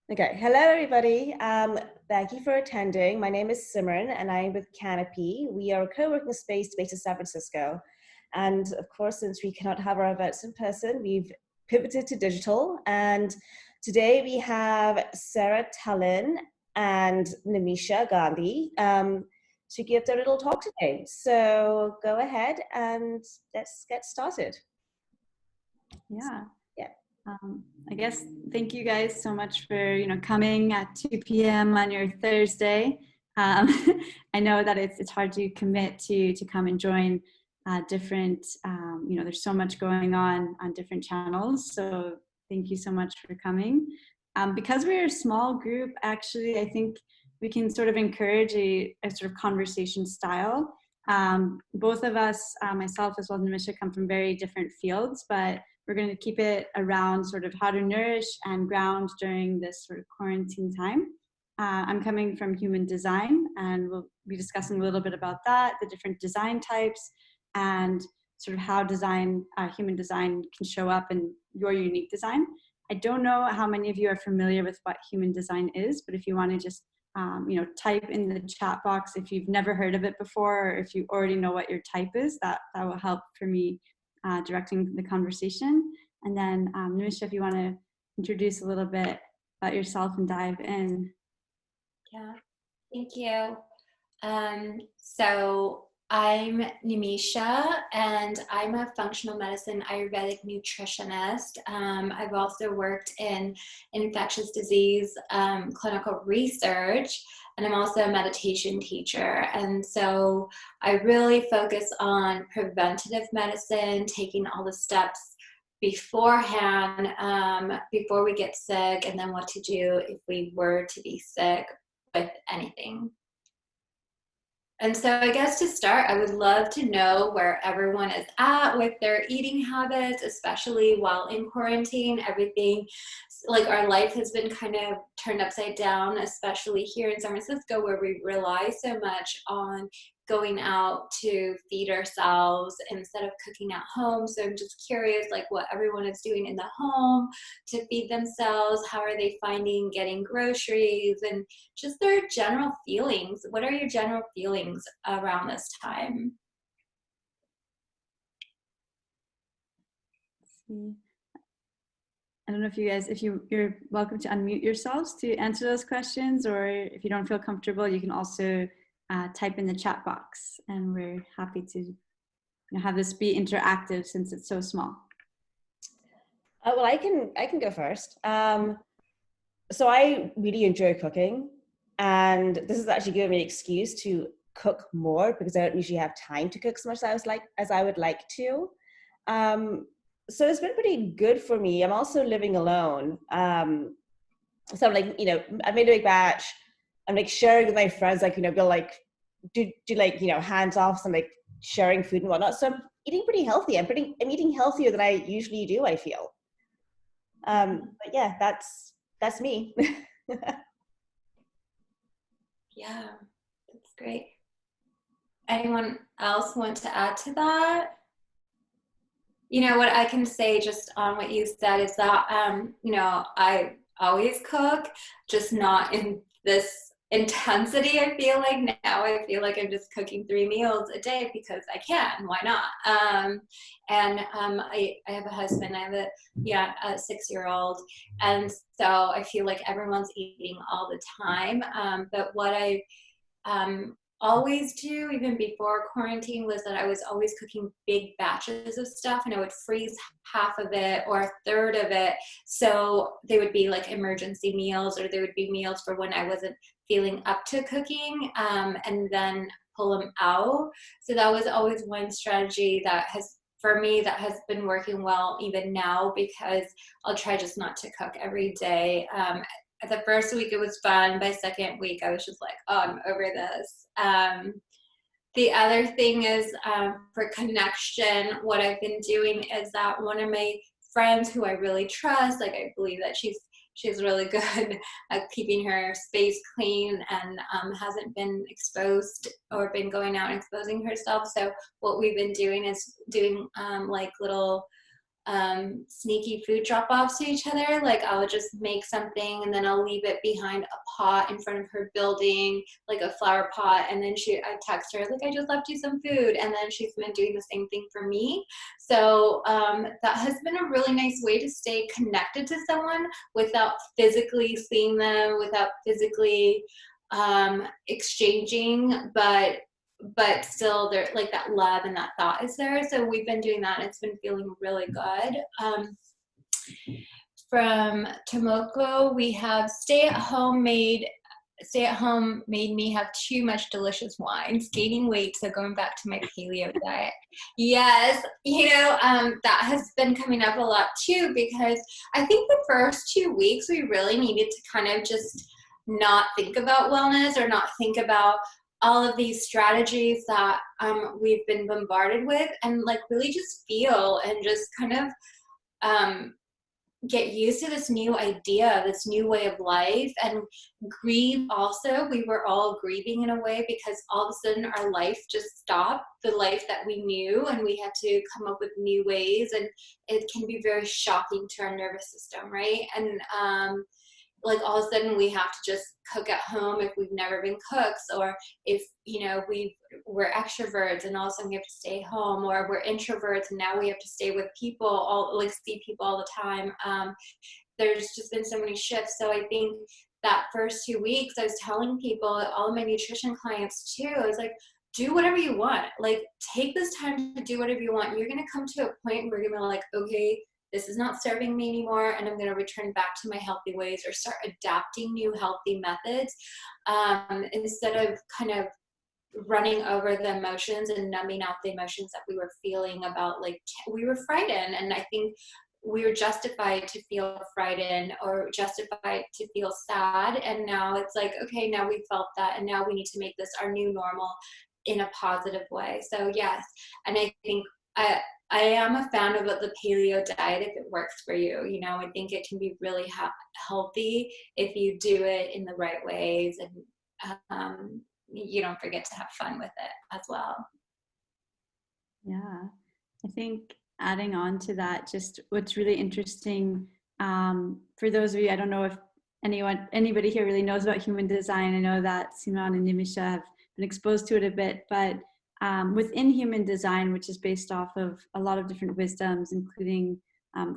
Okay, hello everybody. Thank you for attending. My name is Simran and I'm with Canopy. We are a co-working space based in San Francisco. And of course, since we cannot have our events in person, we've pivoted to digital. And today we have Sarah Tullin and Nimisha Gandhi to give their little talk today. So go ahead and let's get started. Yeah. Yeah. I guess thank you guys so much for coming at 2 p.m. on your Thursday. I know that it's hard to commit to come and join different. There's so much going on different channels. So thank you so much for coming. Because we're a small group, actually, I think we can sort of encourage a sort of conversation style. Both of us, myself as well as Nimisha, come from very different fields, but we're going to keep it around sort of how to nourish and ground during this sort of quarantine time. I'm coming from human design, and we'll be discussing a little bit about that, the different design types, and sort of how human design can show up in your unique design. I don't know how many of you are familiar with what human design is, but if you want to just type in the chat box if you've never heard of it before, or if you already know what your type is, that will help for me directing the conversation. And then Nimisha, if you want to introduce a little bit about yourself and dive in. Yeah, thank you. So I'm Nimisha, and I'm a functional medicine Ayurvedic nutritionist. I've also worked in infectious disease clinical research, and I'm also a meditation teacher. And so I really focus on preventative medicine, taking all the steps beforehand, before we get sick, and then what to do if we were to be sick with anything. And so I guess to start, I would love to know where everyone is at with their eating habits, especially while in quarantine. Everything, like our life has been kind of turned upside down, especially here in San Francisco, where we rely so much on going out to feed ourselves instead of cooking at home. So I'm just curious, like, what everyone is doing in the home to feed themselves. How are they finding getting groceries, and just their general feelings? What are your general feelings around this time? I don't know if you guys, you're welcome to unmute yourselves to answer those questions, or if you don't feel comfortable, you can also type in the chat box, and we're happy to have this be interactive since it's so small. Well, I can go first. So I really enjoy cooking, and this has actually given me an excuse to cook more because I don't usually have time to cook as much as I would like to. So it's been pretty good for me. I'm also living alone. So I'm like, I made a big batch. I'm like sharing with my friends, like, go like, do like, hands off, some like sharing food and whatnot. So I'm eating pretty healthy. I'm eating healthier than I usually do, I feel. But yeah, that's me. Yeah, that's great. Anyone else want to add to that? What I can say just on what you said is that, I always cook, just not in this intensity. I feel like now I'm just cooking 3 meals a day because I can. Why not? I have a husband. I have a 6-year-old, and so I feel like everyone's eating all the time. But what I always do, even before quarantine, was that I was always cooking big batches of stuff, and I would freeze half of it or a third of it. So they would be like emergency meals, or there would be meals for when I wasn't feeling up to cooking, and then pull them out. So that was always one strategy that has been working well even now, because I'll try just not to cook every day. The first week it was fun. By second week I was just like, oh, I'm over this. The other thing is, for connection, what I've been doing is that one of my friends who I really trust, like I believe that she's really good at keeping her space clean, and hasn't been exposed or been going out and exposing herself. So what we've been doing is doing like little sneaky food drop-offs to each other. Like I'll just make something and then I'll leave it behind a pot in front of her building, like a flower pot, and then I text her like, I just left you some food, and then she's been doing the same thing for me. So that has been a really nice way to stay connected to someone without physically seeing them, without physically exchanging, but still there, like that love and that thought is there. So we've been doing that and it's been feeling really good. From Tomoko, we have stay at home made me have too much delicious wines, gaining weight, so going back to my paleo diet. Yes, that has been coming up a lot too, because I think the first 2 weeks we really needed to kind of just not think about wellness or not think about all of these strategies that we've been bombarded with, and like really just feel and just kind of get used to this new idea, this new way of life, and grieve also. We were all grieving in a way because all of a sudden our life just stopped, the life that we knew, and we had to come up with new ways, and it can be very shocking to our nervous system, right? And like all of a sudden we have to just cook at home if we've never been cooks, or if we're extroverts and all of a sudden we have to stay home, or we're introverts and now we have to stay with people, see people all the time. There's just been so many shifts. So I think that first 2 weeks I was telling people, all of my nutrition clients too, I was like, do whatever you want. Like take this time to do whatever you want. You're going to come to a point where you're going to be like, okay, this is not serving me anymore, and I'm going to return back to my healthy ways, or start adapting new healthy methods, instead of kind of running over the emotions and numbing out the emotions that we were feeling about, like we were frightened. And I think we were justified to feel frightened or justified to feel sad. And now it's like, okay, now we felt that, and now we need to make this our new normal in a positive way. So yes, and I think I am a fan of the paleo diet if it works for you. I think it can be really healthy if you do it in the right ways, and you don't forget to have fun with it as well. Yeah, I think adding on to that, just what's really interesting for those of you, I don't know if anybody here really knows about human design. I know that Simon and Nimisha have been exposed to it a bit, but within human design, which is based off of a lot of different wisdoms, including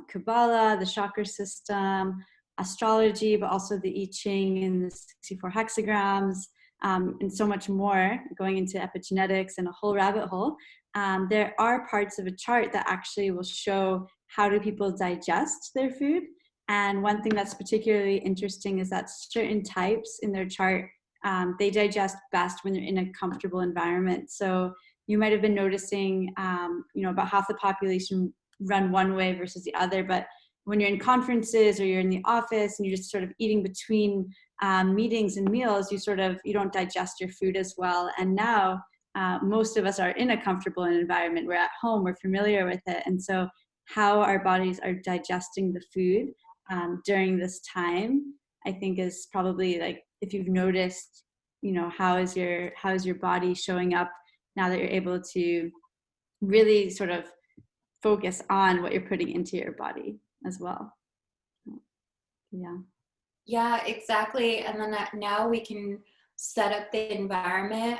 Kabbalah, the chakra system, astrology, but also the I Ching and the 64 hexagrams, and so much more, going into epigenetics and a whole rabbit hole. There are parts of a chart that actually will show how do people digest their food. And one thing that's particularly interesting is that certain types in their chart, they digest best when they're in a comfortable environment. So you might have been noticing, about half the population run one way versus the other. But when you're in conferences or you're in the office and you're just sort of eating between meetings and meals, you don't digest your food as well. And now most of us are in a comfortable environment. We're at home, we're familiar with it. And so how our bodies are digesting the food during this time, I think is probably, like, if you've noticed, how is your body showing up now that you're able to really sort of focus on what you're putting into your body as well. Yeah, exactly. And then now we can set up the environment.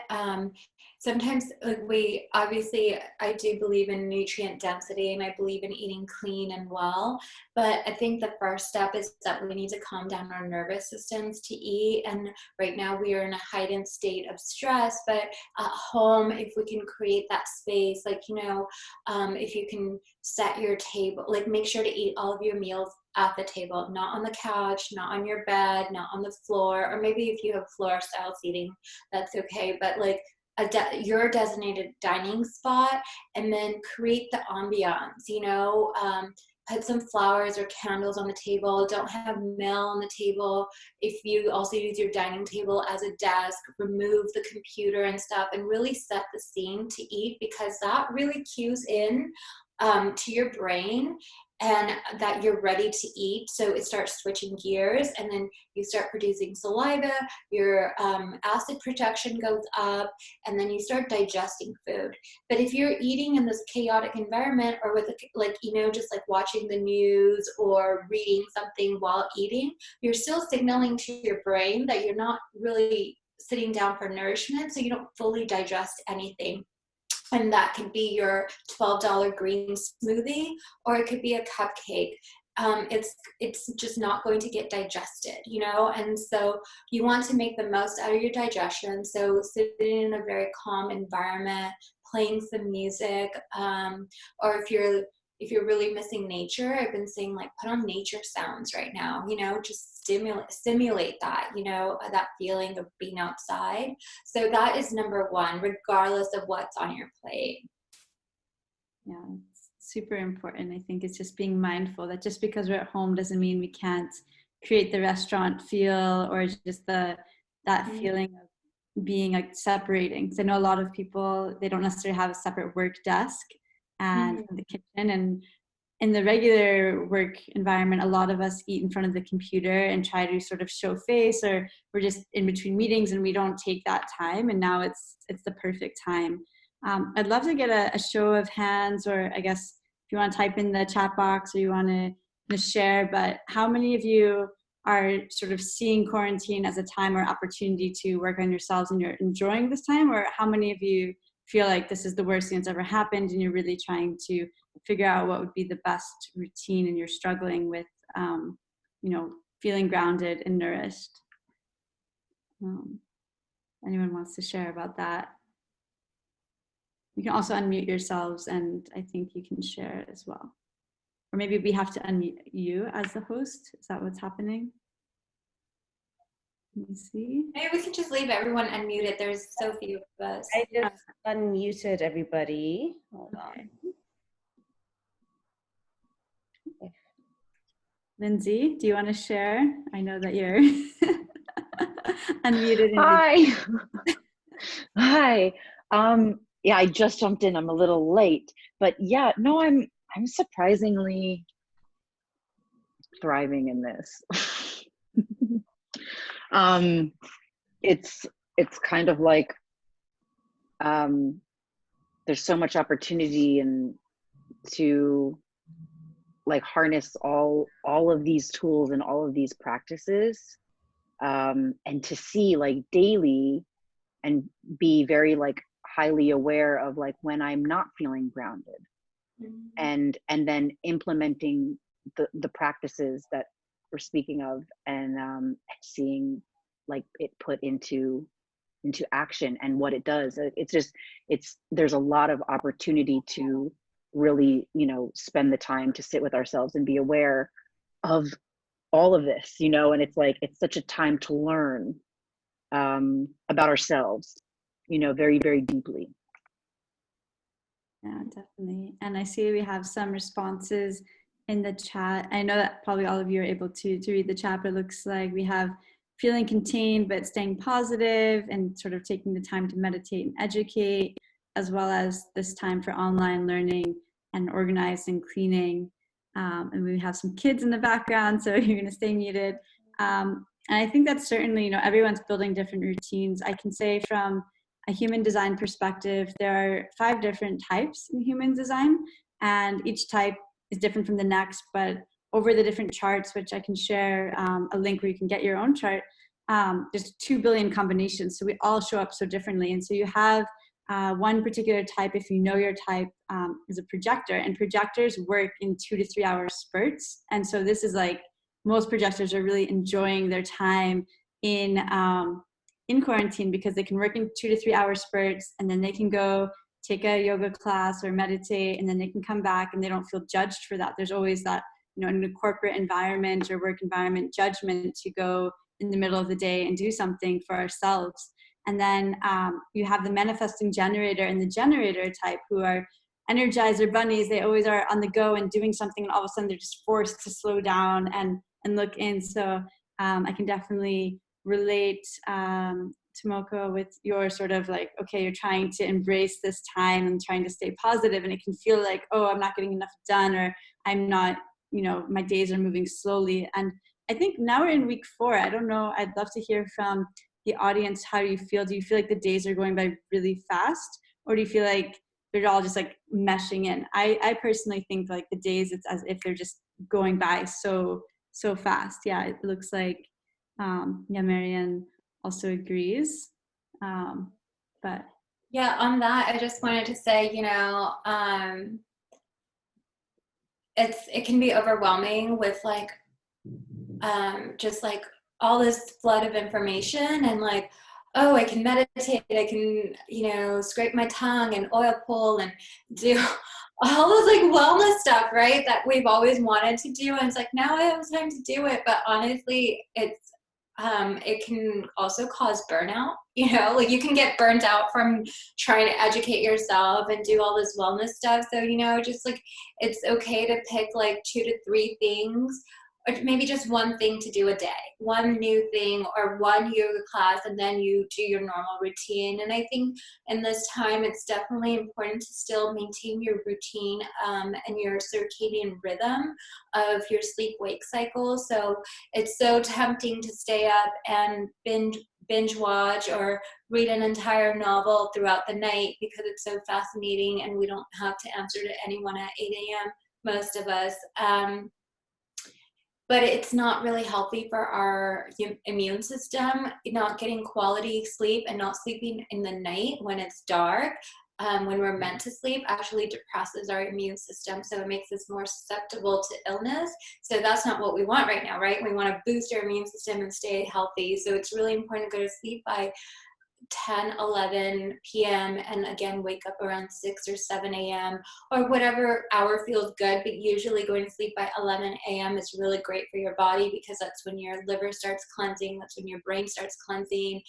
Sometimes, like, I do believe in nutrient density, and I believe in eating clean and well, but I think the first step is that we need to calm down our nervous systems to eat. And right now we are in a heightened state of stress, but at home, if we can create that space, like, if you can set your table, like, make sure to eat all of your meals at the table, not on the couch, not on your bed, not on the floor, or maybe if you have floor style seating, that's okay, but like your designated dining spot, and then create the ambiance, put some flowers or candles on the table. Don't have mail on the table. If you also use your dining table as a desk, remove the computer and stuff, and really set the scene to eat, because that really cues in to your brain. and that you're ready to eat. So it starts switching gears, and then you start producing saliva, your acid production goes up, and then you start digesting food. But if you're eating in this chaotic environment, or with like, you know, just like watching the news or reading something while eating, you're still signaling to your brain that you're not really sitting down for nourishment, so you don't fully digest anything. And that could be your $12 green smoothie, or it could be a cupcake. It's just not going to get digested, you know? And so you want to make the most out of your digestion. So sitting in a very calm environment, playing some music, or if you're really missing nature, I've been saying, like, put on nature sounds right now, you know, just stimulate that, you know, that feeling of being outside. So that is number one, regardless of what's on your plate. Yeah, it's super important. I think it's just being mindful that just because we're at home doesn't mean we can't create the restaurant feel, or just that feeling of being like separating. Because I know a lot of people, they don't necessarily have a separate work desk and the kitchen, and in the regular work environment, a lot of us eat in front of the computer and try to sort of show face, or we're just in between meetings and we don't take that time. And now it's the perfect time. I'd love to get a show of hands, or I guess if you want to type in the chat box, or you want to share, but how many of you are sort of seeing quarantine as a time or opportunity to work on yourselves and you're enjoying this time? Or how many of you feel like this is the worst thing that's ever happened and you're really trying to figure out what would be the best routine, and you're struggling with, you know, feeling grounded and nourished? Anyone wants to share about that? You can also unmute yourselves, and I think you can share as well. Or maybe we have to unmute you as the host. Is that what's happening? Let me see. Maybe we can just leave everyone unmuted. There's so few of us. I just unmuted everybody. Hold on. Lindsay, do you want to share? I know that you're unmuted. Hi. Hi. Yeah, I just jumped in. I'm a little late, but yeah, no, I'm surprisingly thriving in this. It's kind of like there's so much opportunity and to like harness all of these tools and all of these practices, and to see like daily and be very like highly aware of like when I'm not feeling grounded, and then implementing the practices that we're speaking of, and seeing like it put into action and what it does. There's a lot of opportunity to really, you know, spend the time to sit with ourselves and be aware of all of this, you know. And it's like, it's such a time to learn about ourselves, you know, very, very deeply. Yeah, definitely. And I see we have some responses in the chat. I know that probably all of you are able to read the chat, but it looks like we have feeling contained but staying positive, and sort of taking the time to meditate and educate, as well as this time for online learning and organized and cleaning. And we have some kids in the background, so you're going to stay muted. And I think that's certainly, you know, everyone's building different routines. I can say from a human design perspective, there are 5 different types in human design, and each type is different from the next. But over the different charts, which I can share a link where you can get your own chart, there's 2 billion combinations. So we all show up so differently. And so you have one particular type, if you know your type, is a projector, and projectors work in 2 to 3 hour spurts. And so this is like, most projectors are really enjoying their time in quarantine, because they can work in 2 to 3 hour spurts, and then they can go take a yoga class or meditate, and then they can come back and they don't feel judged for that. There's always that, you know, in a corporate environment or work environment, judgment to go in the middle of the day and do something for ourselves. And then you have the manifesting generator and the generator type, who are energizer bunnies. They always are on the go and doing something, and all of a sudden they're just forced to slow down and look in. So I can definitely relate, Tomoko, with your sort of like, okay, you're trying to embrace this time and trying to stay positive, and it can feel like, oh, I'm not getting enough done, or I'm not you know, my days are moving slowly. And I think now we're in week 4. I don't know. I'd love to hear from the audience how you feel. Do you feel like the days are going by really fast, or do you feel like they're all just like meshing in? I personally think like the days, it's as if they're just going by so fast. Yeah, it looks like Marianne also agrees. But yeah, on that, I just wanted to say, you know, it can be overwhelming with like just like all this flood of information, and like, oh, I can meditate, I can, you know, scrape my tongue and oil pull and do all those like wellness stuff, right, that we've always wanted to do. And it's like, now I have time to do it. But honestly, it can also cause burnout, you know, like you can get burnt out from trying to educate yourself and do all this wellness stuff. So, you know, just like, it's okay to pick like 2 to 3 things, or maybe just one thing to do a day, one new thing, or one yoga class, and then you do your normal routine. And I think in this time, it's definitely important to still maintain your routine and your circadian rhythm of your sleep-wake cycle. So it's so tempting to stay up and binge watch or read an entire novel throughout the night because it's so fascinating and we don't have to answer to anyone at 8 a.m., most of us. But it's not really healthy for our immune system. Not getting quality sleep and not sleeping in the night when it's dark, when we're meant to sleep, actually depresses our immune system. So it makes us more susceptible to illness. So that's not what we want right now, right? We want to boost our immune system and stay healthy. So it's really important to go to sleep by 10, 11 p.m. and again, wake up around 6 or 7 a.m. or whatever hour feels good, but usually going to sleep by 11 a.m. is really great for your body because that's when your liver starts cleansing, that's when your brain starts cleansing.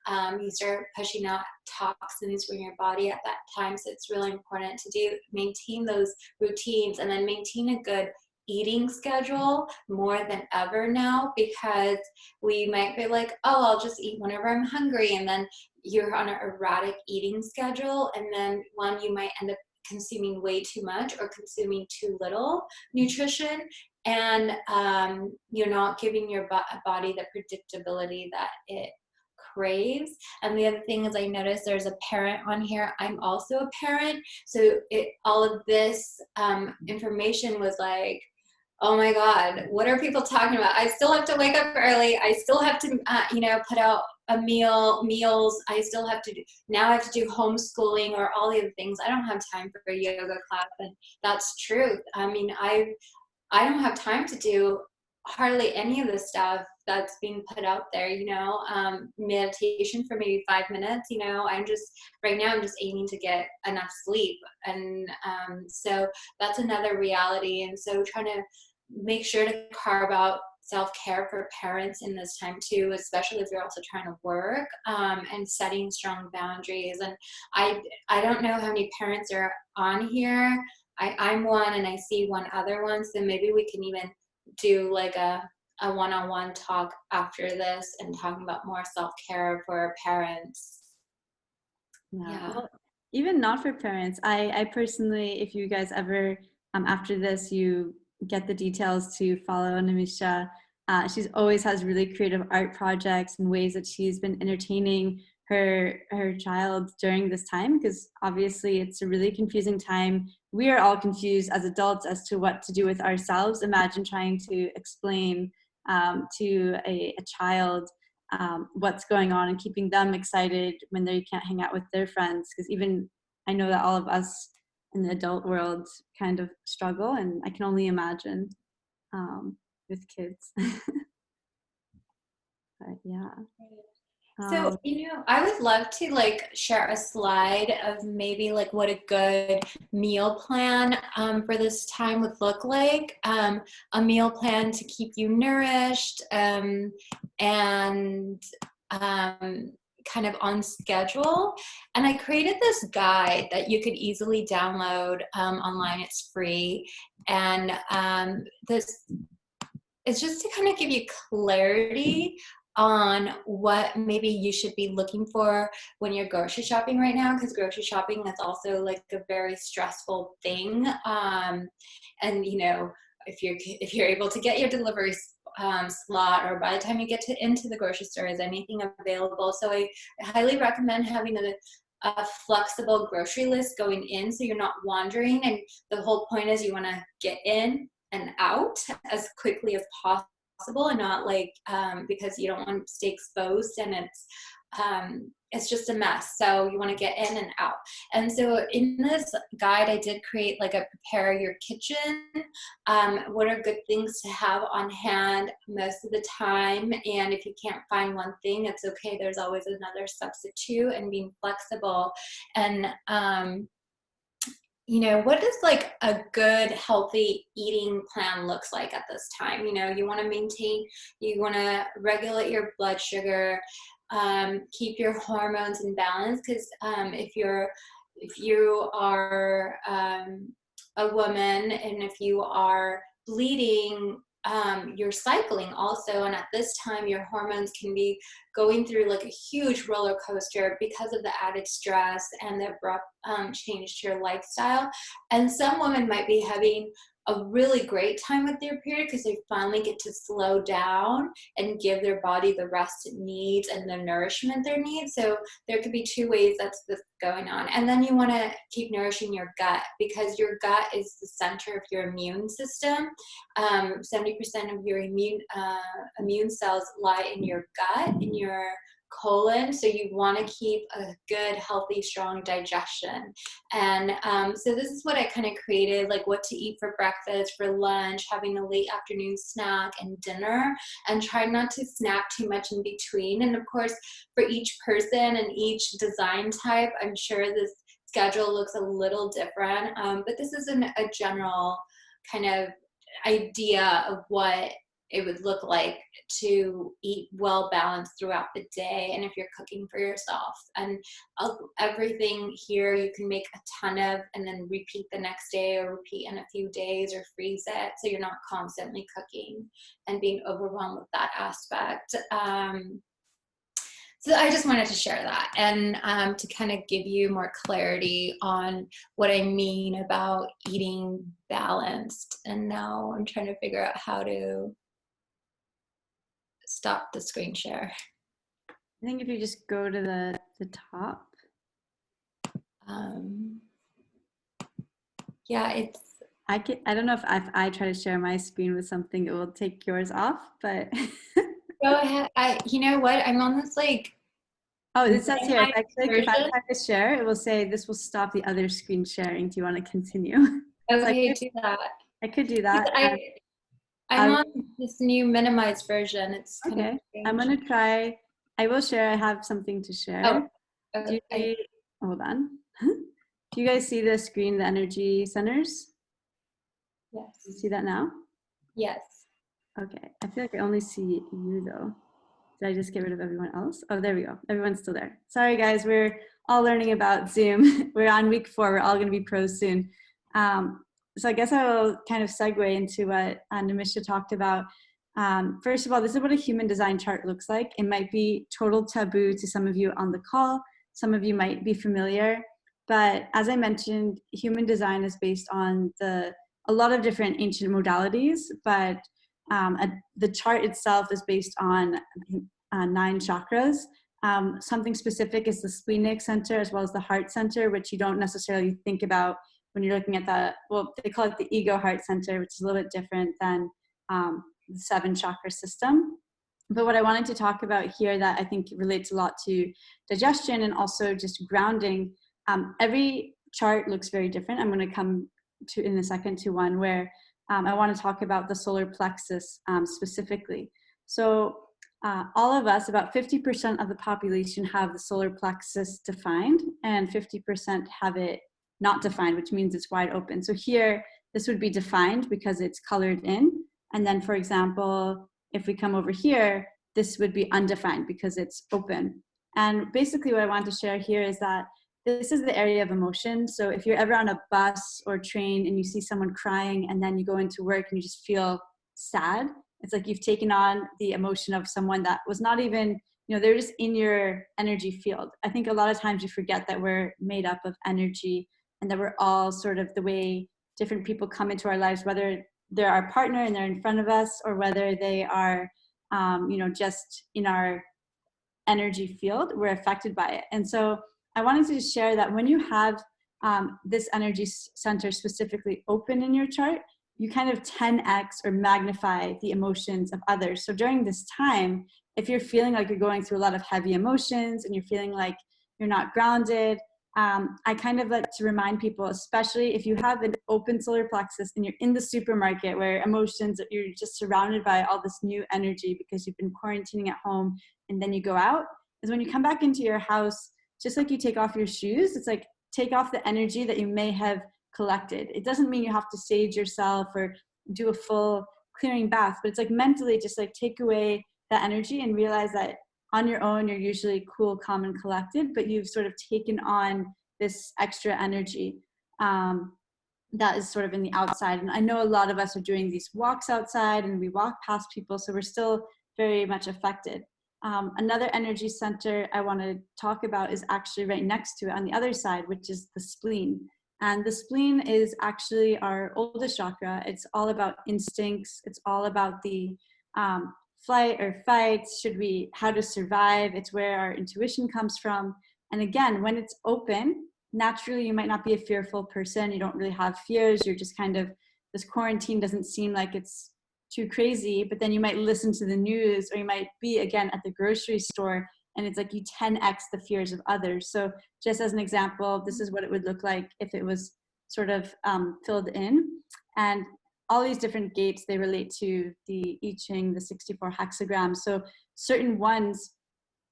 You start pushing out toxins from your body at that time. So it's really important to maintain those routines and then maintain a good eating schedule more than ever now, because we might be like, oh, I'll just eat whenever I'm hungry, and then you're on an erratic eating schedule, and then you might end up consuming way too much or consuming too little nutrition, and you're not giving your body the predictability that it craves. And the other thing is, I noticed there's a parent on here. I'm also a parent, so all of this information was like, oh my God, what are people talking about? I still have to wake up early. I still have to, put out meals. I still have to now I have to do homeschooling or all the other things. I don't have time for a yoga class. And that's true. I mean, I don't have time to do hardly any of the stuff that's being put out there, meditation for maybe 5 minutes, right now I'm just aiming to get enough sleep. And so that's another reality. And so trying to make sure to carve out self-care for parents in this time too, especially if you're also trying to work, and setting strong boundaries. And I don't know how many parents are on here. I'm one, and I see one other one, so maybe we can even do like a one-on-one talk after this and talking about more self-care for parents. Yeah. Well, even not for parents, I personally, if you guys ever after this you get the details to follow Nimisha, she's always has really creative art projects and ways that she's been entertaining her child during this time, because obviously it's a really confusing time. We are all confused as adults as to what to do with ourselves. Imagine trying to explain to a child what's going on and keeping them excited when they can't hang out with their friends, because even I know that all of us in the adult world kind of struggle, and I can only imagine with kids. But yeah. So, I would love to share a slide of maybe what a good meal plan for this time would look like. A meal plan to keep you nourished and kind of on schedule. And I created this guide that you could easily download online. It's free. And this is just to kind of give you clarity on what maybe you should be looking for when you're grocery shopping right now, because grocery shopping is also a very stressful thing. And if you're able to get your delivery slot, or by the time you get into the grocery store, is anything available? So I highly recommend having a flexible grocery list going in, so you're not wandering. And the whole point is you want to get in and out as quickly as possible, and not like because you don't want to stay exposed and it's just a mess. So you want to get in and out. And so in this guide, I did create like a prepare your kitchen. What are good things to have on hand most of the time? And if you can't find one thing, it's okay. There's always another substitute, and being flexible. And, you know, what does like a good, healthy eating plan looks like at this time? You know, you want to regulate your blood sugar, keep your hormones in balance, because if you are a woman, and if you are bleeding, you're cycling also, and at this time your hormones can be going through like a huge roller coaster because of the added stress and the abrupt change to your lifestyle. And some women might be having a really great time with their period because they finally get to slow down and give their body the rest it needs and the nourishment they need. So there could be two ways that's going on. And then you want to keep nourishing your gut, because your gut is the center of your immune system. 70% of your immune cells lie in your gut, in your colon. So you want to keep a good, healthy, strong digestion. And so this is what I kind of created, like what to eat for breakfast, for lunch, having a late afternoon snack, and dinner, and try not to snack too much in between. And of course, for each person and each design type, I'm sure this schedule looks a little different, but this is a general kind of idea of what it would look like to eat well balanced throughout the day, and if you're cooking for yourself. And everything here you can make a ton of and then repeat the next day, or repeat in a few days, or freeze it, so you're not constantly cooking and being overwhelmed with that aspect. So I just wanted to share that, and to kind of give you more clarity on what I mean about eating balanced. And now I'm trying to figure out how to stop the screen share. I think if you just go to the top. Yeah, it's. I don't know if I try to share my screen with something, it will take yours off, but. Go ahead. You know what? I'm on this like. Oh, it says here, if I try to share, it will say this will stop the other screen sharing. Do you want to continue? Okay, do that. I could do that. I'm on this new minimized version. It's kind okay. of I'm gonna try. I will share. I have something to share. Oh, hold on. Do you guys see the screen, the energy centers? Yes. You see that now? Yes. Okay. I feel like I only see you though. Did I just get rid of everyone else? Oh, there we go. Everyone's still there. Sorry guys, we're all learning about Zoom. We're on week 4. We're all going to be pros soon. So I guess I will kind of segue into what Nimisha talked about. First of all, this is what a human design chart looks like. It might be total taboo to some of you on the call. Some of you might be familiar. But as I mentioned, human design is based on a lot of different ancient modalities, but the chart itself is based on 9 chakras. Something specific is the splenic center as well as the heart center, which you don't necessarily think about when you're looking at they call it the ego heart center, which is a little bit different than the 7 chakra system. But what I wanted to talk about here that I think relates a lot to digestion and also just grounding, every chart looks very different. I'm going to come to in a second to one where I want to talk about the solar plexus specifically. So all of us, about 50% of the population have the solar plexus defined, and 50% have it not defined, which means it's wide open. So here, this would be defined because it's colored in. And then, for example, if we come over here, this would be undefined because it's open. And basically what I want to share here is that this is the area of emotion. So if you're ever on a bus or train and you see someone crying and then you go into work and you just feel sad, it's like you've taken on the emotion of someone that was not even, they're just in your energy field. I think a lot of times you forget that we're made up of energy and that we're all sort of the way different people come into our lives, whether they're our partner and they're in front of us, or whether they are, just in our energy field, we're affected by it. And so I wanted to share that when you have this energy center specifically open in your chart, you kind of 10x or magnify the emotions of others. So during this time, if you're feeling like you're going through a lot of heavy emotions and you're feeling like you're not grounded, I kind of like to remind people, especially if you have an open solar plexus and you're in the supermarket where emotions, you're just surrounded by all this new energy because you've been quarantining at home, and then you go out, is when you come back into your house, just like you take off your shoes, it's like take off the energy that you may have collected. It doesn't mean you have to sage yourself or do a full clearing bath, but it's like mentally just like take away that energy and realize that on your own, you're usually cool, calm, and collected, but you've sort of taken on this extra energy that is sort of in the outside. And I know a lot of us are doing these walks outside and we walk past people, so we're still very much affected. Another energy center I want to talk about is actually right next to it on the other side, which is the spleen. And the spleen is actually our oldest chakra. It's all about instincts. It's all about the flight or fight, how to survive. It's where our intuition comes from. And again, when it's open, naturally you might not be a fearful person. You don't really have fears. You're just kind of, this quarantine doesn't seem like it's too crazy, but then you might listen to the news, or you might be again at the grocery store and it's like you 10x the fears of others. So just as an example, this is what it would look like if it was sort of filled in. And all these different gates, they relate to the I Ching, the 64 hexagrams. So certain ones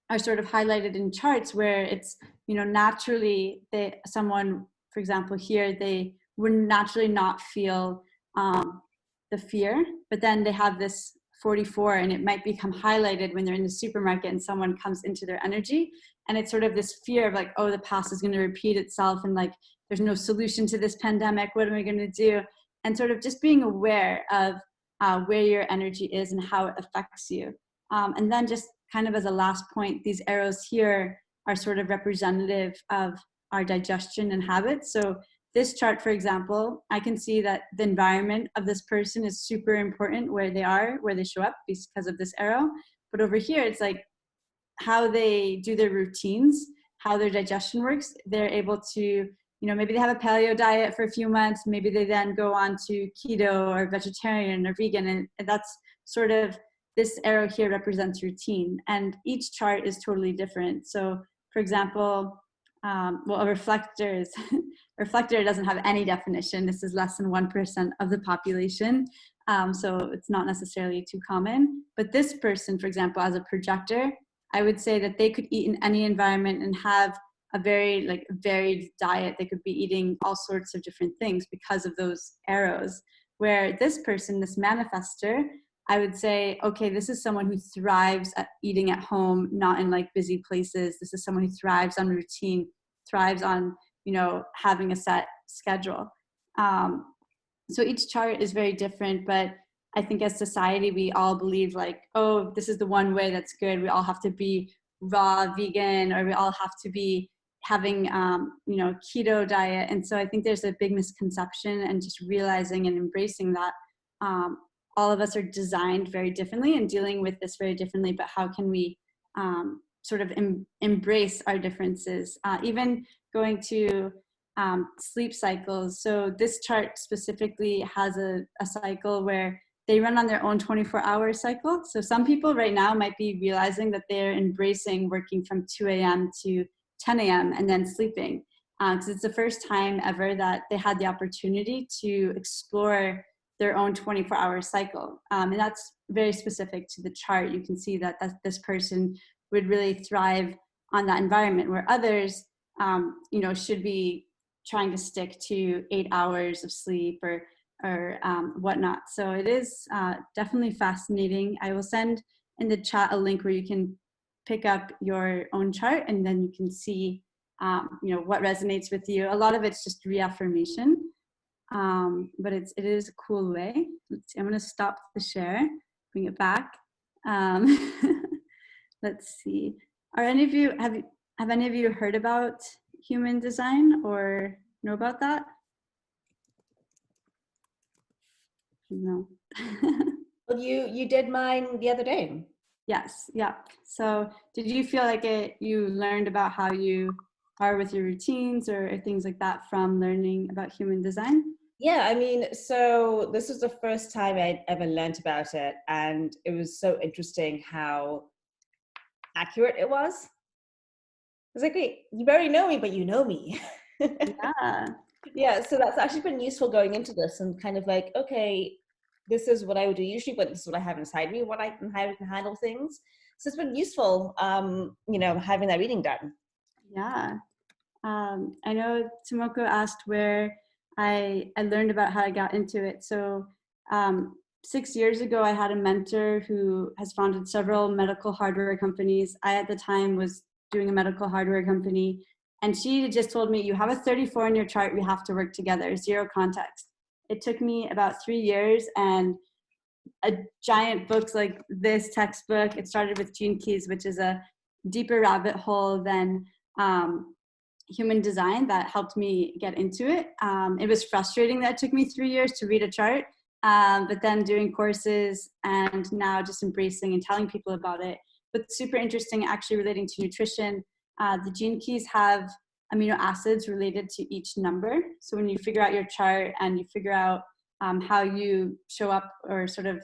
are sort of highlighted in charts where it's, naturally someone, for example, here, they would naturally not feel the fear, but then they have this 44 and it might become highlighted when they're in the supermarket and someone comes into their energy. And it's sort of this fear of like, oh, the past is going to repeat itself. And like, there's no solution to this pandemic. What am I going to do? And sort of just being aware of where your energy is and how it affects you. And then just kind of as a last point, these arrows here are sort of representative of our digestion and habits. So this chart, for example, I can see that the environment of this person is super important, where they are, where they show up because of this arrow. But over here, it's like how they do their routines, how their digestion works. They're able to, maybe they have a paleo diet for a few months. Maybe they then go on to keto or vegetarian or vegan. And that's sort of, this arrow here represents routine. And each chart is totally different. So for example, a reflector doesn't have any definition. This is less than 1% of the population. So it's not necessarily too common. But this person, for example, as a projector, I would say that they could eat in any environment and have a very varied diet. They could be eating all sorts of different things because of those arrows. Where this person, this manifester, I would say, okay, this is someone who thrives at eating at home, not in like busy places. This is someone who thrives on routine, thrives on, having a set schedule. So each chart is very different, but I think as society, we all believe like, oh, this is the one way that's good. We all have to be raw vegan, or we all have to be having, keto diet. And so I think there's a big misconception, and just realizing and embracing that all of us are designed very differently and dealing with this very differently, but how can we sort of embrace our differences? Even going to sleep cycles. So this chart specifically has a cycle where they run on their own 24-hour cycle. So some people right now might be realizing that they're embracing working from 2 a.m. to 10 a.m. and then sleeping. Because it's the first time ever that they had the opportunity to explore their own 24-hour cycle. And that's very specific to the chart. You can see that this person would really thrive on that environment, where others, should be trying to stick to 8 hours of sleep or whatnot. So it is definitely fascinating. I will send in the chat a link where you can pick up your own chart, and then you can see, what resonates with you. A lot of it's just reaffirmation. But it is a cool way. Let's see, I'm going to stop the share, bring it back. Let's see. Are any of you, have any of you heard about human design or know about that? No. Well, you did mine the other day. Yes. Yeah. So did you feel like you learned about how you are with your routines or things like that from learning about human design? Yeah, I mean, so this was the first time I'd ever learned about it, and it was so interesting how accurate it was. I was like, wait, you already know me, but you know me. Yeah. Yeah, so that's actually been useful going into this and kind of like, okay, this is what I would do usually, but this is what I have inside me, how I can handle things. So it's been useful, having that reading done. Yeah. I know Tomoko asked where I learned about how I got into it. So 6 years ago, I had a mentor who has founded several medical hardware companies. I, at the time, was doing a medical hardware company. And she just told me, you have a 34 in your chart, we have to work together, zero context. It took me about 3 years and a giant book like this textbook. It started with Gene Keys, which is a deeper rabbit hole than human design that helped me get into it. It was frustrating that it took me 3 years to read a chart, but then doing courses and now just embracing and telling people about it. But super interesting, actually relating to nutrition. The Gene Keys have amino acids related to each number. So when you figure out your chart and you figure out how you show up or sort of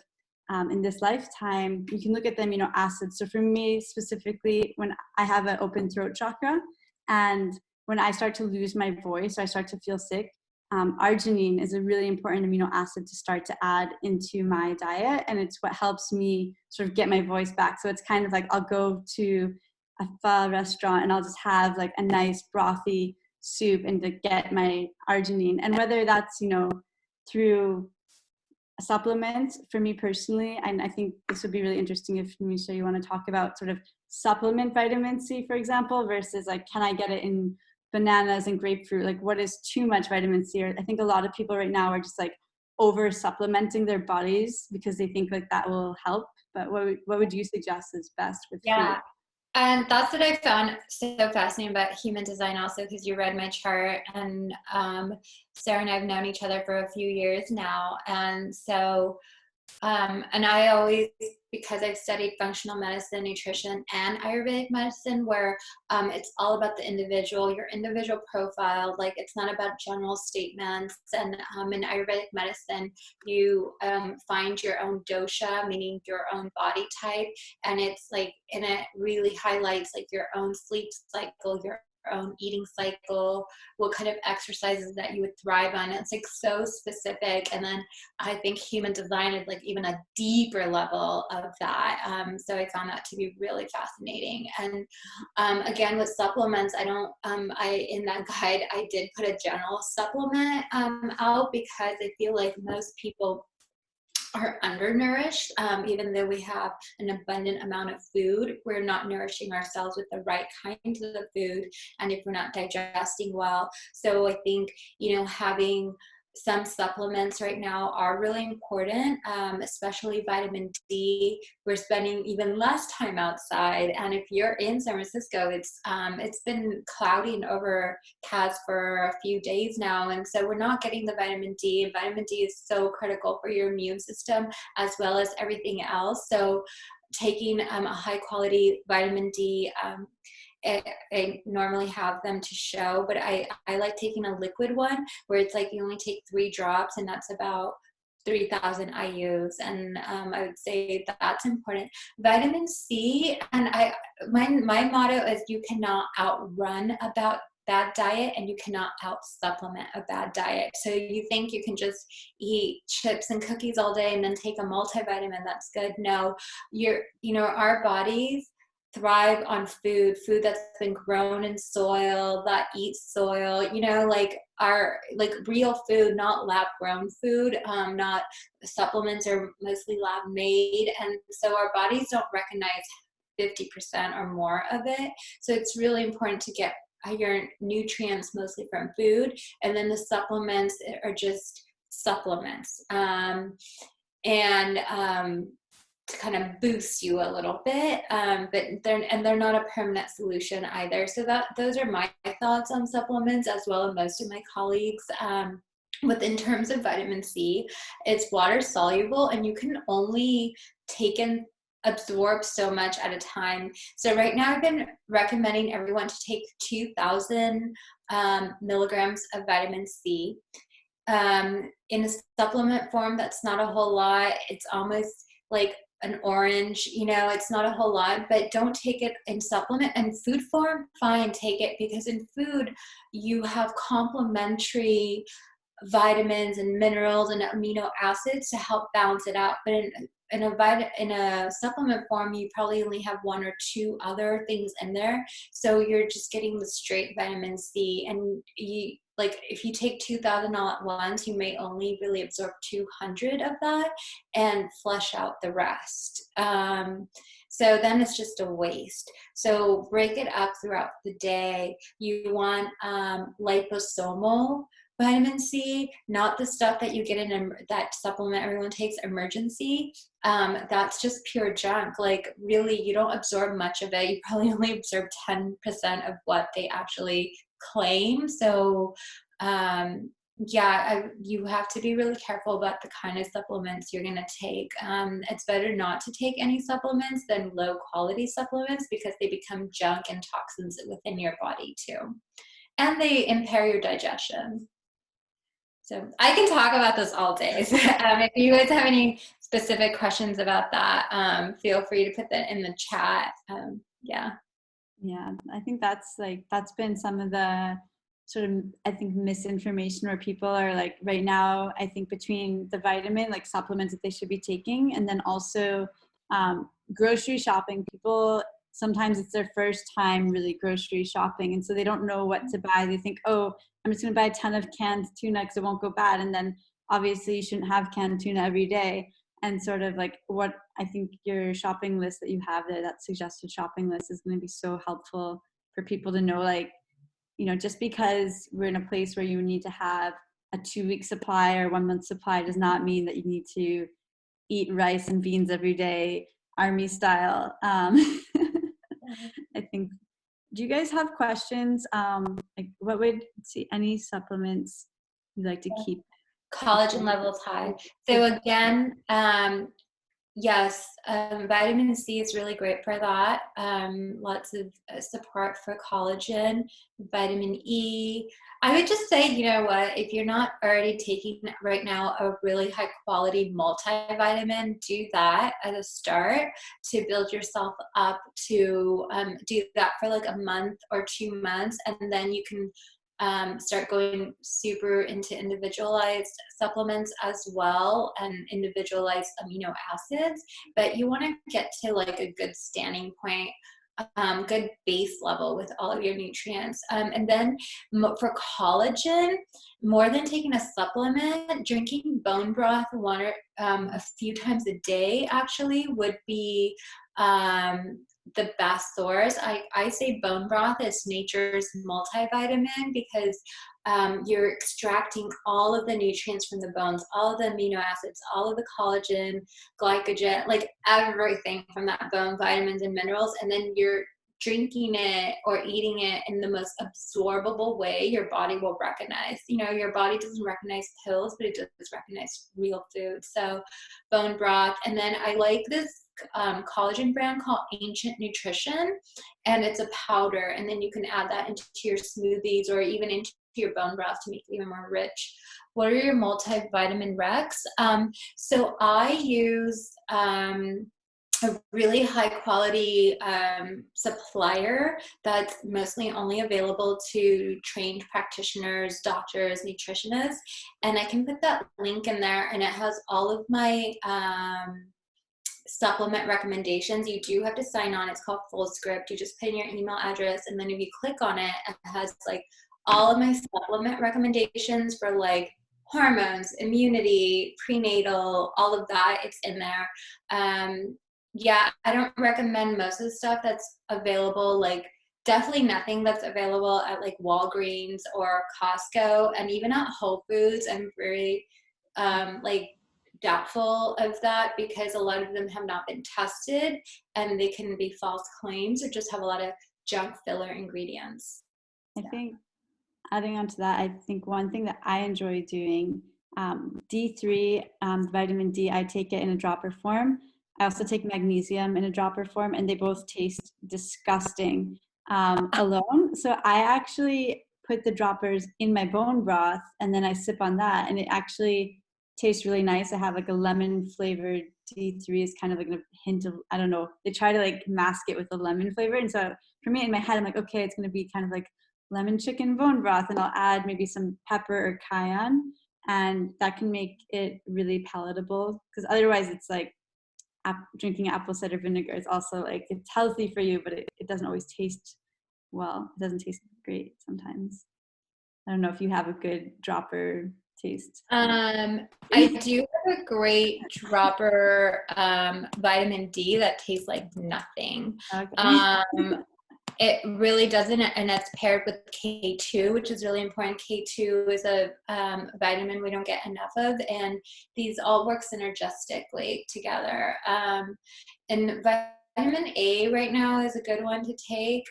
in this lifetime, you can look at the amino acids. So for me specifically, when I have an open throat chakra, and when I start to lose my voice, I start to feel sick, arginine is a really important amino acid to start to add into my diet. And it's what helps me sort of get my voice back. So it's kind of like I'll go to a pho restaurant and I'll just have like a nice brothy soup and to get my arginine. And whether that's, through a supplement, for me personally, and I think this would be really interesting if Nimisha, you want to talk about sort of supplement vitamin C, for example, versus like, can I get it in bananas and grapefruit? Like, what is too much vitamin C? Or I think a lot of people right now are just like over supplementing their bodies because they think like that will help. But what would you suggest is best with food? And that's what I found so fascinating about human design also, because you read my chart, and Sarah and I have known each other for a few years now. And so, and I always, because I've studied functional medicine, nutrition, and Ayurvedic medicine, where it's all about the individual, your individual profile. Like, it's not about general statements. And in Ayurvedic medicine, you find your own dosha, meaning your own body type. And it's like, and it really highlights like your own sleep cycle, your own eating cycle, what kind of exercises that you would thrive on. It's like so specific. And then I think human design is like even a deeper level of that. So I found that to be really fascinating. And again, with supplements, I don't, in that guide, I did put a general supplement out because I feel like most people are undernourished. Even though we have an abundant amount of food, we're not nourishing ourselves with the right kinds of food, and if we're not digesting well. So I think, having some supplements right now are really important, especially vitamin D. We're spending even less time outside, and if you're in San Francisco, it's been cloudy and overcast for a few days now, and so we're not getting the vitamin D. And vitamin D is so critical for your immune system as well as everything else. So taking a high quality vitamin D, I normally have them to show, but I like taking a liquid one where it's like you only take 3 drops, and that's about 3,000 IUs. And I would say that's important. Vitamin C, and my motto is you cannot outrun a bad diet, and you cannot out supplement a bad diet. So you think you can just eat chips and cookies all day and then take a multivitamin, that's good. No, our bodies thrive on food that's been grown in soil, that eats soil, like real food, not lab grown food, not supplements are mostly lab made. And so our bodies don't recognize 50% or more of it. So it's really important to get your nutrients mostly from food, and then the supplements are just supplements. To kind of boost you a little bit, but they're not a permanent solution either. So those are my thoughts on supplements, as well as most of my colleagues. But in terms of vitamin C, it's water soluble, and you can only take and absorb so much at a time. So right now I've been recommending everyone to take 2,000 milligrams of vitamin C. In a supplement form, that's not a whole lot. It's almost like an orange, you know, it's not a whole lot, but don't take it in supplement. And food form, fine, take it, because in food you have complementary vitamins and minerals and amino acids to help balance it out. But in a supplement form, you probably only have one or two other things in there. So you're just getting the straight vitamin C. And you, like, if you take 2,000 all at once, you may only really absorb 200 of that and flush out the rest. So then it's just a waste. So break it up throughout the day. You want liposomal vitamin C, not the stuff that you get in that supplement everyone takes, Emergency. That's just pure junk. Like, really, you don't absorb much of it. You probably only absorb 10% of what they actually claim. So you have to be really careful about the kind of supplements you're going to take. It's better not to take any supplements than low quality supplements, because they become junk and toxins within your body too. And they impair your digestion. So I can talk about this all day. If you guys have any specific questions about that, feel free to put that in the chat. Yeah, I think that's been some of the sort of, I think, misinformation where people are like, right now, I think between the vitamin, like supplements that they should be taking, and then also grocery shopping, people, sometimes it's their first time really grocery shopping, and so they don't know what to buy. They think, oh, I'm just going to buy a ton of canned tuna because it won't go bad. And then obviously you shouldn't have canned tuna every day. And sort of like, what I think your shopping list that you have there, that suggested shopping list, is going to be so helpful for people to know, like, you know, just because we're in a place where you need to have a 2-week supply or 1 month supply does not mean that you need to eat rice and beans every day, army style. I think, do you guys have questions? Like, what would any supplements you like to keep? Collagen levels high. So again, yes, vitamin C is really great for that. Lots of support for collagen, vitamin E. I would just say, you know what, if you're not already taking right now a really high quality multivitamin, do that as a start to build yourself up to do that for like a month or 2 months, and then you can start going super into individualized supplements as well, and individualized amino acids. But you want to get to like a good standing point, good base level with all of your nutrients. And then for collagen, more than taking a supplement, drinking bone broth water a few times a day actually would be the best source. I say bone broth is nature's multivitamin, because you're extracting all of the nutrients from the bones, all of the amino acids, all of the collagen, glycogen, like everything from that bone, vitamins and minerals, and then you're drinking it or eating it in the most absorbable way your body will recognize. You know, your body doesn't recognize pills, but it does recognize real food. So bone broth. And then I like this collagen brand called Ancient Nutrition, and it's a powder, and then you can add that into your smoothies or even into your bone broth to make it even more rich. What are your multivitamin recs? So I use a really high quality supplier that's mostly only available to trained practitioners, doctors, nutritionists, and I can put that link in there, and it has all of my supplement recommendations. You do have to sign on. It's called Full Script. You just put in your email address, and then if you click on it, it has like all of my supplement recommendations for like hormones, immunity, prenatal, all of that. It's in there. Yeah, I don't recommend most of the stuff that's available, like definitely nothing that's available at like Walgreens or Costco, and even at Whole Foods. I'm very like doubtful of that, because a lot of them have not been tested and they can be false claims or just have a lot of junk filler ingredients. I think adding on to that, I think one thing that I enjoy doing, D3, vitamin D, I take it in a dropper form. I also take magnesium in a dropper form, and they both taste disgusting alone. So I actually put the droppers in my bone broth, and then I sip on that, and it actually tastes really nice. I have like a lemon flavored D3 is kind of like a hint of, I don't know, they try to like mask it with a lemon flavor. And so for me in my head, I'm like, okay, it's going to be kind of like lemon chicken bone broth, and I'll add maybe some pepper or cayenne, and that can make it really palatable, because otherwise it's like drinking apple cider vinegar is also like, it's healthy for you, but it doesn't always taste well. It doesn't taste great sometimes. I don't know if you have a good dropper taste. I do have a great dropper vitamin D that tastes like nothing. Okay. It really doesn't, and it's paired with K2, which is really important. K2 is a vitamin we don't get enough of, and these all work synergistically together. And vitamin A right now is a good one to take.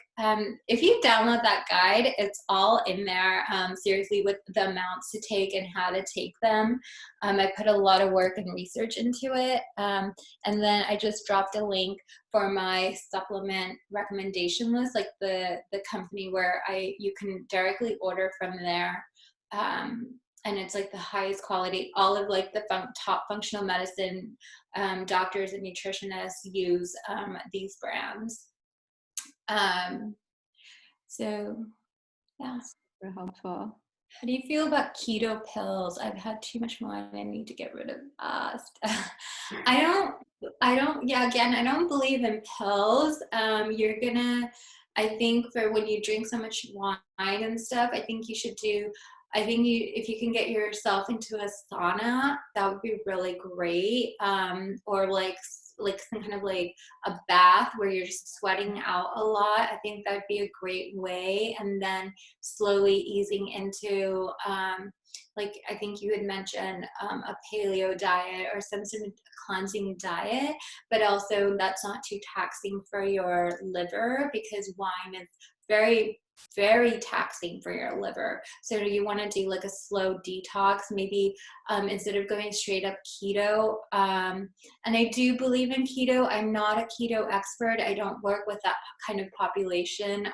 If you download that guide, it's all in there, seriously, with the amounts to take and how to take them. I put a lot of work and research into it. And then I just dropped a link for my supplement recommendation list, like the company where you can directly order from there. And it's like the highest quality. All of like the top functional medicine doctors and nutritionists use these brands. So yeah. Super helpful. How do you feel about keto pills? I've had too much wine. I need to get rid of I don't believe in pills. I think for when you drink so much wine and stuff, I think if you can get yourself into a sauna, that would be really great. Or like some kind of like a bath where you're just sweating out a lot. I think that'd be a great way. And then slowly easing into, like I think you had mentioned, a paleo diet or some sort of cleansing diet, but also that's not too taxing for your liver, because wine is very, very taxing for your liver. So you want to do like a slow detox, maybe instead of going straight up keto. And I do believe in keto. I'm not a keto expert. I don't work with that kind of population.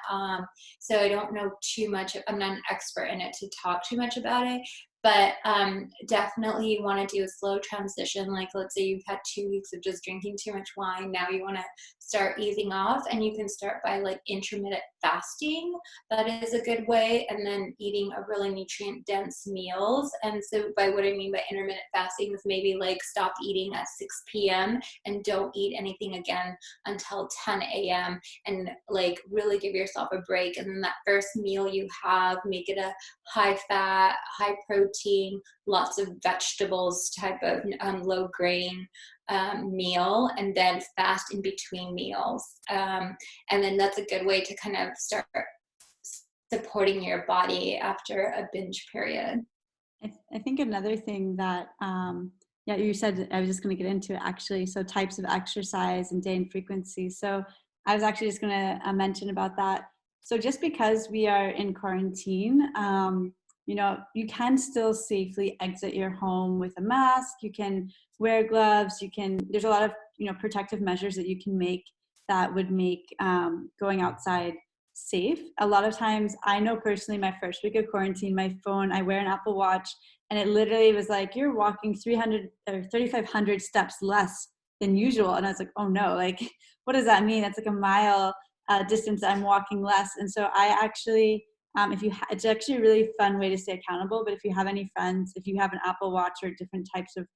So I don't know too much. I'm not an expert in it to talk too much about it. But definitely you want to do a slow transition. Like let's say you've had 2 weeks of just drinking too much wine. Now you want to start easing off, and you can start by like intermittent fasting. That is a good way. And then eating a really nutrient dense meals. And so by what I mean by intermittent fasting is maybe like stop eating at 6 p.m. and don't eat anything again until 10 a.m. and like really give yourself a break. And then that first meal you have, make it a high fat, high protein, lots of vegetables type of low grain meal, and then fast in between meals. And then that's a good way to kind of start supporting your body after a binge period. I think another thing that, you said, I was just going to get into it actually. So types of exercise and day and frequency. So I was actually just going to mention about that. So just because we are in quarantine, you can still safely exit your home with a mask. You can wear gloves. There's a lot of, protective measures that you can make that would make going outside safe. A lot of times, I know personally, my first week of quarantine, my phone, I wear an Apple Watch, and it literally was like, you're walking 300 or 3,500 steps less than usual. And I was like, oh no, like, what does that mean? That's like a mile distance I'm walking less. And so I actually, it's actually a really fun way to stay accountable. But if you have any friends, if you have an Apple Watch or different types of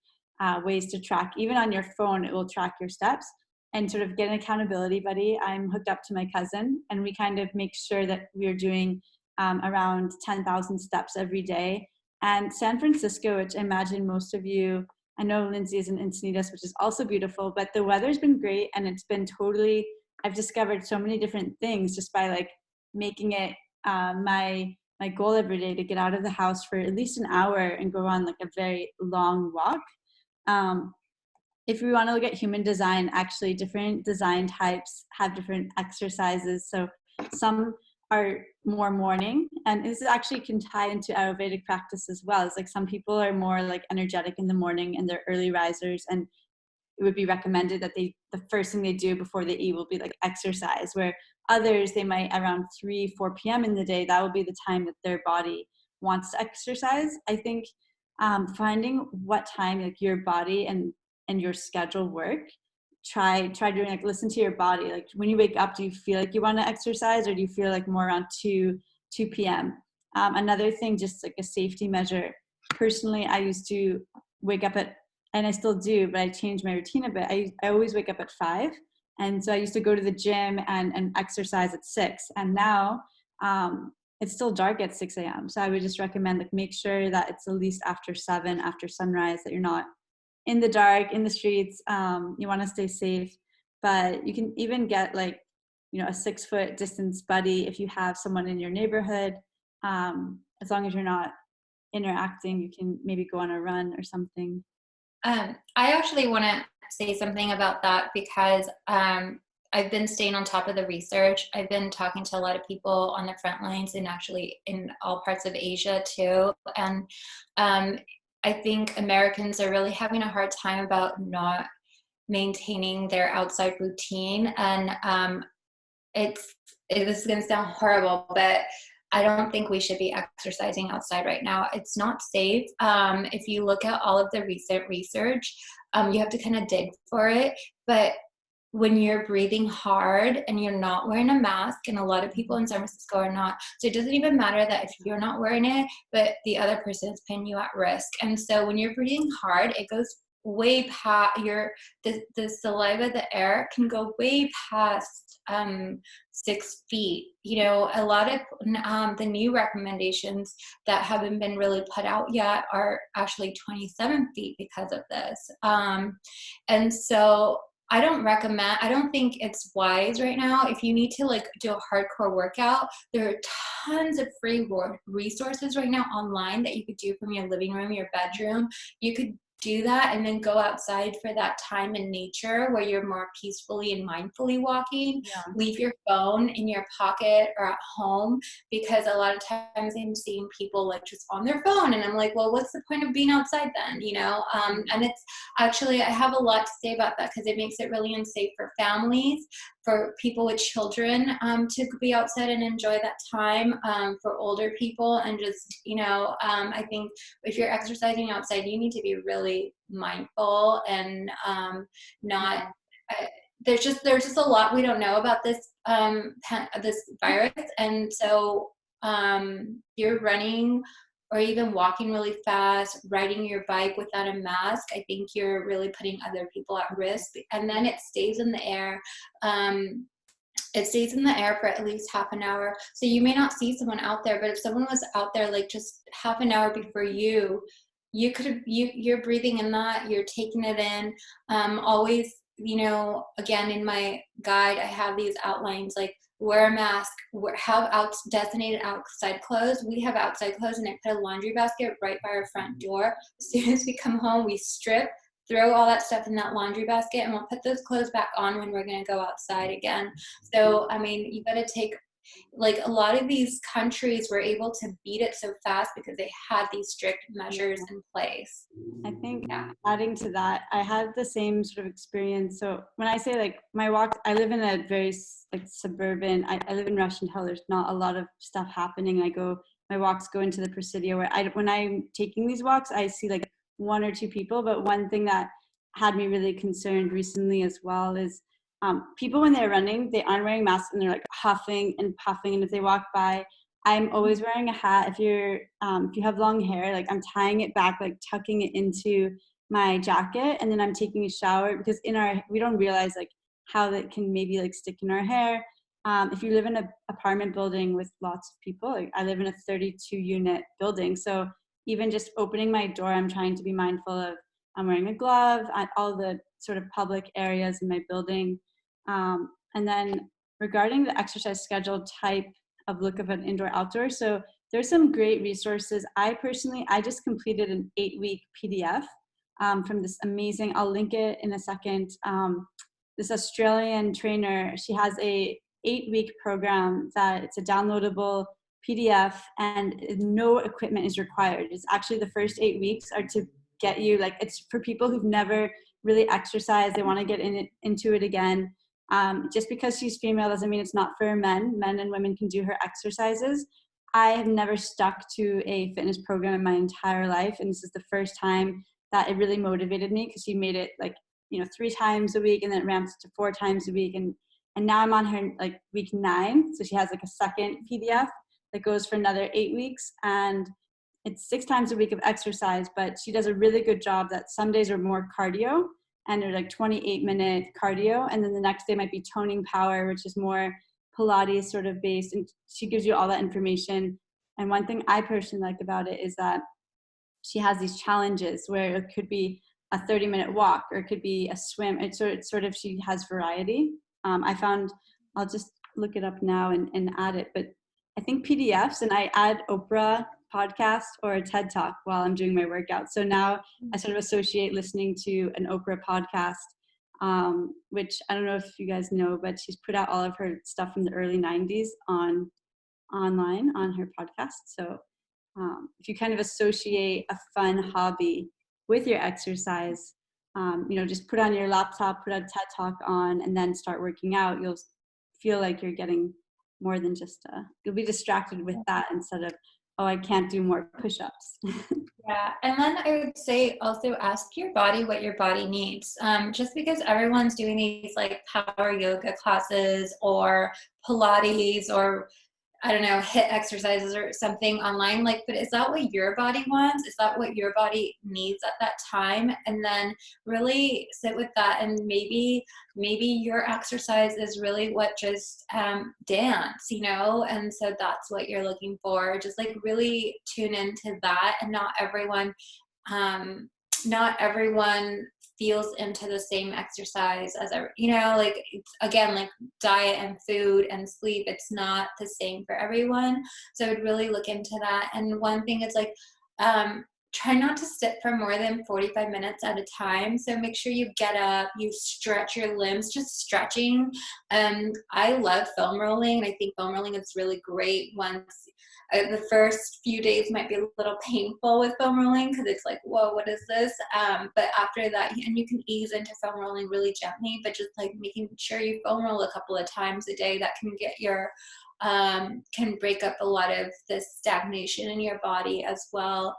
ways to track, even on your phone, it will track your steps and sort of get an accountability buddy. I'm hooked up to my cousin, and we kind of make sure that we're doing around 10,000 steps every day. And San Francisco, which I imagine most of you, I know Lindsay is in Encinitas, which is also beautiful, but the weather's been great, and it's been totally, I've discovered so many different things just by like making it my goal every day to get out of the house for at least an hour and go on like a very long walk. If we want to look at human design, actually different design types have different exercises. So some are more morning, and this actually can tie into Ayurvedic practice as well. It's like some people are more like energetic in the morning and they're early risers, and it would be recommended that the first thing they do before they eat will be like exercise, where others, they might around 3-4 p.m. in the day, that will be the time that their body wants to exercise. I think finding what time like your body and your schedule work, try doing, like, listen to your body. Like when you wake up, do you feel like you want to exercise, or do you feel like more around 2 p.m.? Another thing, just like a safety measure, personally, I used to wake up at, and I still do, but I changed my routine a bit. I always wake up at 5. And so I used to go to the gym and exercise at 6. And now it's still dark at 6 a.m. So I would just recommend, like, make sure that it's at least after 7, after sunrise, that you're not in the dark, in the streets. You want to stay safe, but you can even get, like, a 6-foot distance buddy if you have someone in your neighborhood. As long as you're not interacting, you can maybe go on a run or something. I actually want to say something about that, because I've been staying on top of the research. I've been talking to a lot of people on the front lines, and actually in all parts of Asia too. And I think Americans are really having a hard time about not maintaining their outside routine. And this is going to sound horrible, but I don't think we should be exercising outside right now. It's not safe. If you look at all of the recent research, you have to kind of dig for it. But when you're breathing hard and you're not wearing a mask, and a lot of people in San Francisco are not, so it doesn't even matter that if you're not wearing it, but the other person is putting you at risk. And so when you're breathing hard, it goes way past the saliva, the air can go way past 6 feet. A lot of the new recommendations that haven't been really put out yet are actually 27 feet because of this. And so I don't think it's wise right now. If you need to, like, do a hardcore workout, there are tons of free resources right now online that you could do from your living room, your bedroom. You could do that and then go outside for that time in nature where you're more peacefully and mindfully walking. Yeah. Leave your phone in your pocket or at home, because a lot of times I'm seeing people, like, just on their phone, and I'm like, well, what's the point of being outside then? And it's actually, I have a lot to say about that, because it makes it really unsafe for families, for people with children to be outside and enjoy that time, for older people, and just, I think if you're exercising outside, you need to be really mindful and not. There's just a lot we don't know about this this virus, and so you're running or even walking really fast, riding your bike without a mask, I think you're really putting other people at risk. And then it stays in the air. It stays in the air for at least half an hour. So you may not see someone out there, but if someone was out there, like, just half an hour before you're breathing in that, you're taking it in. Always, again, in my guide, I have these outlines, like, wear a mask, have designated outside clothes. We have outside clothes, and I put a laundry basket right by our front door. As soon as we come home, we strip, throw all that stuff in that laundry basket, and we'll put those clothes back on when we're going to go outside again. So, I mean, you got to take, like, a lot of these countries were able to beat it so fast because they had these strict measures in place. I think adding to that, I had the same sort of experience. So when I say, like, my walk, I live in a very, like, suburban, I live in Russian Hill. There's not a lot of stuff happening. My walks go into the Presidio, where when I'm taking these walks, I see, like, 1 or 2 people. But one thing that had me really concerned recently as well is people, when they're running, they aren't wearing masks, and they're, like, huffing and puffing. And if they walk by, I'm always wearing a hat. If you have long hair, like, I'm tying it back, like, tucking it into my jacket, and then I'm taking a shower, because we don't realize, like, how that can maybe, like, stick in our hair. If you live in an apartment building with lots of people, like, I live in a 32 unit building, so even just opening my door, I'm trying to be mindful of, I'm wearing a glove at all the sort of public areas in my building. And then regarding the exercise schedule type of look of an indoor-outdoor, so there's some great resources. I just completed an 8-week PDF from this amazing, I'll link it in a second, this Australian trainer. She has a 8-week program that it's a downloadable PDF, and no equipment is required. It's actually the first 8 weeks are to get you, like, it's for people who've never really exercised. They want to get into it again. Just because she's female doesn't mean it's not for men. Men and women can do her exercises. I have never stuck to a fitness program in my entire life, and this is the first time that it really motivated me, because she made it like, 3 times a week, and then it ramps to 4 times a week, and now I'm on her like week 9, so she has like a second PDF that goes for another 8 weeks, and it's 6 times a week of exercise. But she does a really good job that some days are more cardio, and they're like 28-minute cardio, and then the next day might be toning power, which is more Pilates sort of based, and she gives you all that information. And one thing I personally like about it is that she has these challenges where it could be a 30-minute walk, or it could be a swim. It's sort of she has variety. I found, I'll just look it up now and add it, but I think PDFs, and I add Oprah podcast or a TED Talk while I'm doing my workout. So now I sort of associate listening to an Oprah podcast, which I don't know if you guys know, but she's put out all of her stuff from the early 90s online on her podcast. So if you kind of associate a fun hobby with your exercise, just put on your laptop, put a TED Talk on, and then start working out, you'll feel like you're getting more than just you'll be distracted with that instead of, oh, I can't do more push-ups. Yeah, and then I would say also ask your body what your body needs. Just because everyone's doing these like power yoga classes or Pilates or I don't know, HIIT exercises or something online, like, but is that what your body wants? Is that what your body needs at that time? And then really sit with that, and maybe your exercise is really what just dance, and so that's what you're looking for. Just like really tune into that, and not everyone feels into the same exercise as like it's, again, like diet and food and sleep, it's not the same for everyone. So I would really look into that. And one thing is like try not to sit for more than 45 minutes at a time. So make sure you get up, you stretch your limbs, just stretching. I love foam rolling. I think foam rolling is really great once the first few days might be a little painful with foam rolling because it's like, whoa, what is this? But after that, and you can ease into foam rolling really gently, but just like making sure you foam roll a couple of times a day, that can get your, can break up a lot of the stagnation in your body as well.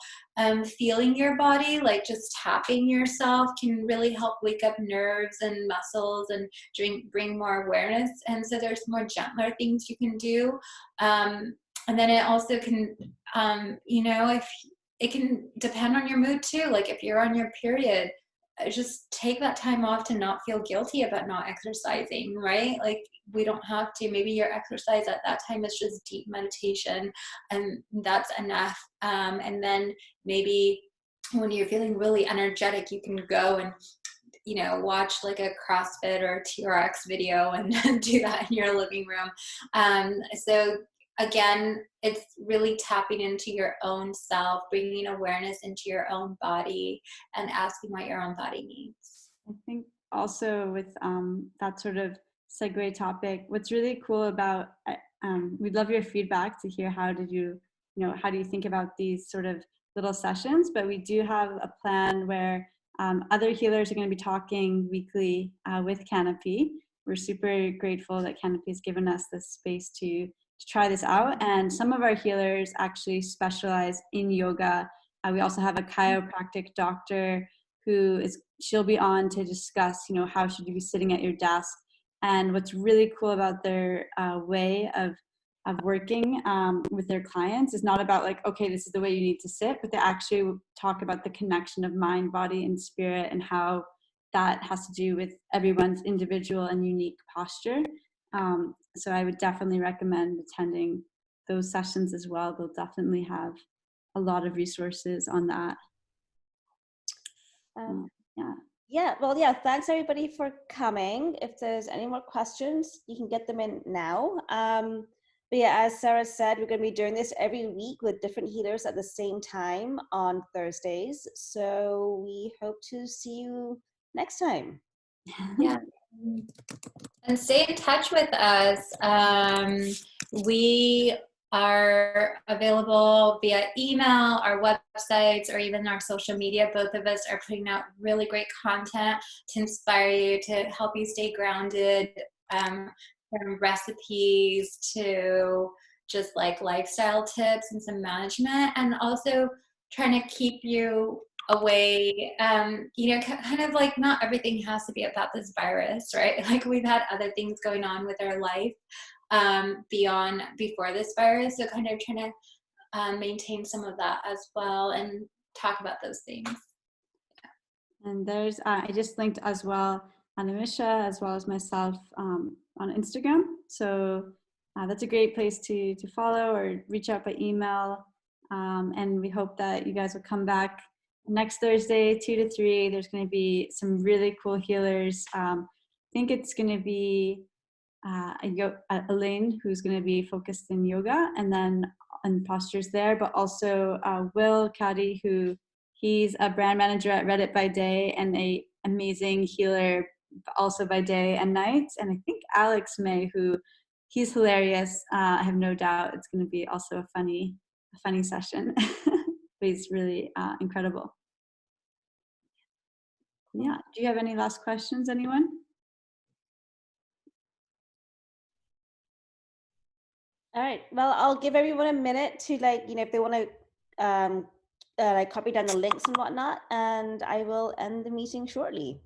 Feeling your body, like just tapping yourself, can really help wake up nerves and muscles and bring more awareness. And so there's more gentler things you can do. And then it also can, if it can depend on your mood too. Like if you're on your period, just take that time off to not feel guilty about not exercising, right? Like we don't have to. Maybe your exercise at that time is just deep meditation, and that's enough. And then maybe when you're feeling really energetic, you can go and watch like a CrossFit or TRX video and do that in your living room. So again, it's really tapping into your own self, bringing awareness into your own body, and asking what your own body needs. I think also with that sort of segue topic, what's really cool about, we'd love your feedback to hear how do you think about these sort of little sessions, but we do have a plan where other healers are going to be talking weekly with Canopy. We're super grateful that Canopy has given us this space to try this out, and some of our healers actually specialize in yoga. We also have a chiropractic doctor she'll be on to discuss how should you be sitting at your desk. And what's really cool about their way of working with their clients is not about like, okay, this is the way you need to sit, but they actually talk about the connection of mind, body, and spirit, and how that has to do with everyone's individual and unique posture. So I would definitely recommend attending those sessions as well. They'll definitely have a lot of resources on that. Thanks everybody for coming. If there's any more questions, you can get them in now. But yeah, as Sarah said, we're going to be doing this every week with different healers at the same time on Thursdays. So we hope to see you next time. Yeah. And stay in touch with us. We are available via email, our websites, or even our social media. Both of us are putting out really great content to inspire you, to help you stay grounded, from recipes to just like lifestyle tips and some management, and also trying to keep you away, you know, kind of like not everything has to be about this virus, right? Like we've had other things going on with our life before this virus, so kind of trying to maintain some of that as well and talk about those things. And there's, I just linked as well Nimisha as well as myself on Instagram. So that's a great place to follow or reach out by email. And we hope that you guys will come back next Thursday, 2 to 3. There's going to be some really cool healers. I think it's going to be Elaine, who's going to be focused in yoga and then and postures there, but also Will Caddy, who he's a brand manager at Reddit by day and a amazing healer also by day and night. And I think Alex May, who he's hilarious. I have no doubt it's going to be also a funny session. But he's really incredible. Yeah. Do you have any last questions, anyone? All right. Well, I'll give everyone a minute to if they want to copy down the links and whatnot, and I will end the meeting shortly.